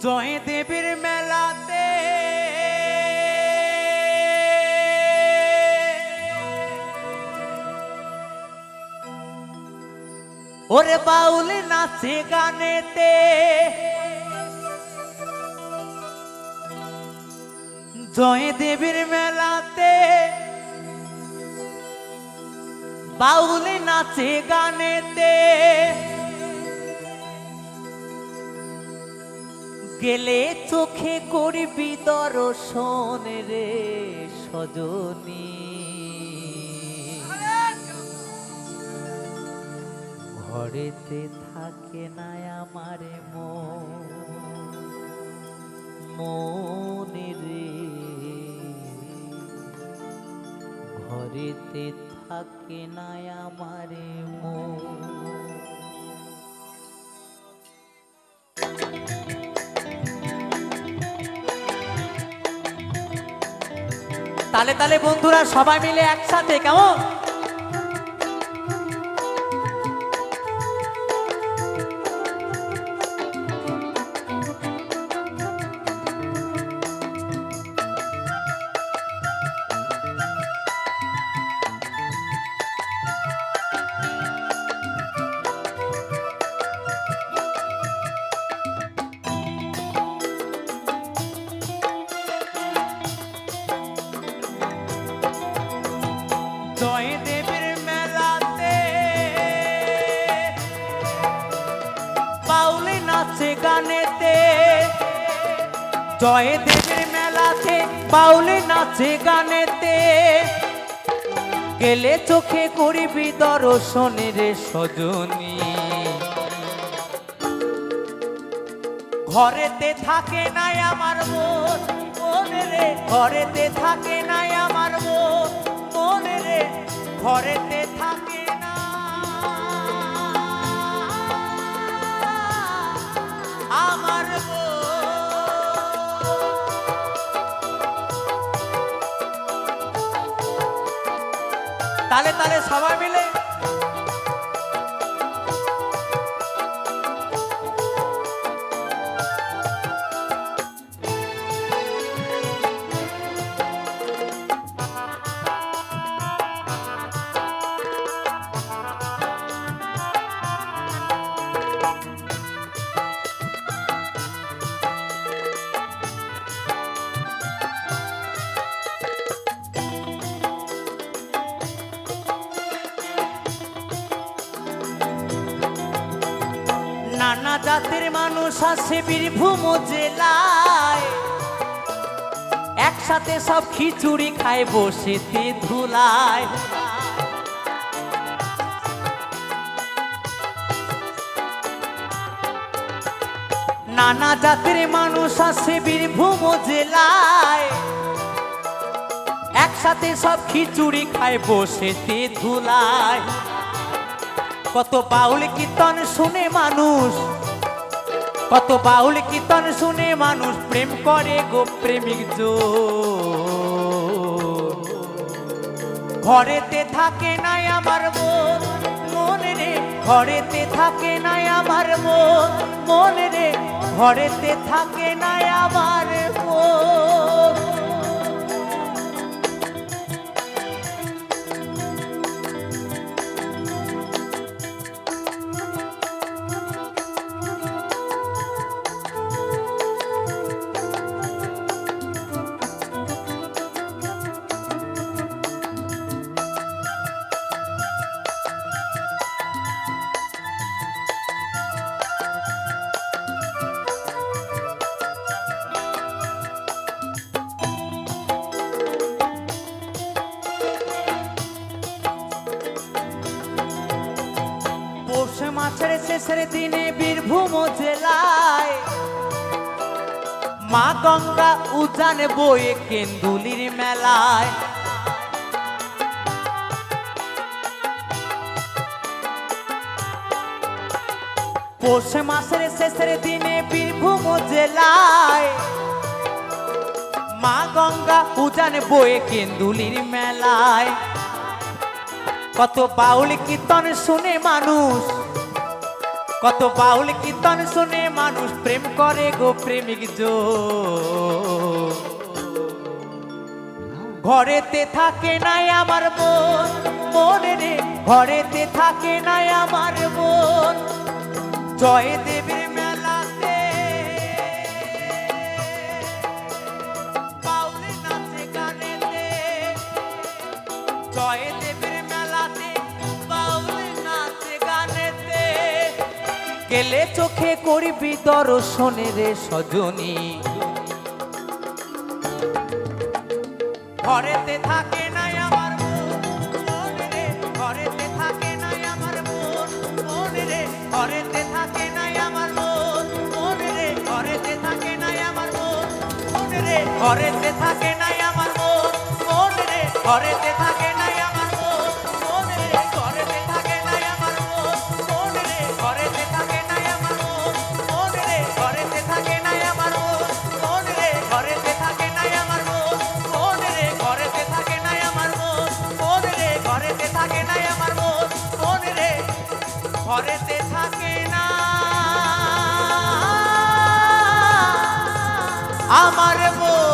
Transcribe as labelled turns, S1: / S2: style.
S1: জয়দেবের মেলাতে ওরে বাউল নাচে গানেতে জয়দেবের মেলাতে বাউল নাচে গানেতে গেলে চোখে করবি দর্শন রে সজনী ঘরেতে থাকে না আমার মনে রে ঘরেতে থাকে না আমার মন। তালে তালে বন্ধুরা সবাই মিলে একসাথে কেমন? জয়দেবের মেলাতে বাউল নাচে গানেতে জয়দেবের মেলাতে বাউল নাচে গানেতে গেলে চোখে করবি দর্শন রে সজনী ঘরেতে থাকে নাই আমার মন রে ঘরেতে থাকে নাই আমার মন রে ঘরেতে থাকে না আমার তালে তালে সবাই মিলে নানা জাতের মানুষ আছে বীরভূম জেলায় একসাথে সব খিচুড়ি খায় বসেতে ধুলায় নানা জাতের মানুষ আছে বীরভূম জেলায় একসাথে সব খিচুড়ি খায় বসেতে ধুলায় কত বাউল কীর্তন শুনে মানুষ কত বাউল কীর্তন শুনে মানুষ প্রেম করে গো প্রেমিক ঘরেতে থাকে নাই আমার মন রে ঘরেতে থাকে নাই আমার মন রে ঘরেতে থাকে নাই আমার মন। পৌষ মাসের শেষের দিনে বীরভূম জেলায় মা গঙ্গা উজান বয়ে কেন্দুলির মেলায় পৌষ মাসের শেষের দিনে বীরভূম জেলায় মা গঙ্গা উজান বয়ে কেন্দুলির মেলায় কত বাউল কীর্তন শুনে মানুষ কত বাউল কীর্তন শুনে মানুষ প্রেম করে গো প্রেমিক জো ঘরেতে থাকে নাই আমার বোন মনে রে ঘরেতে থাকে নাই আমার বোন জয় দেবের মেলাতে বাউল নাচে গানেতে জয় দেবের মেলাতে বাউল নাচে গানেতে গেলে চোখে করবি দর্শনে রে সজনী ঘরেতে থাকে নাই আমার মন রে ঘরেতে থাকে নাই আমার মন রে ঘরেতে থাকে নাই আমার মন রে ঘরেতে থাকে নাই আমার মন রে ঘরেতে থাকে নাই আমার মন রে ঘরেতে থাকে নাই আমার মন রে ঘরেতে থাকে নাই আমার মন রে ঘরেতে থাকে নাই আমার মন রে ঘরেতে থাকে নাই আমার মন রে ঘরেতে থাকে নাই আমার মন রে ঘরেতে থাকে নাই আমার মন রে ঘরেতে থাকে নাই আমার মন রে ঘরেতে থাকে না আমার মন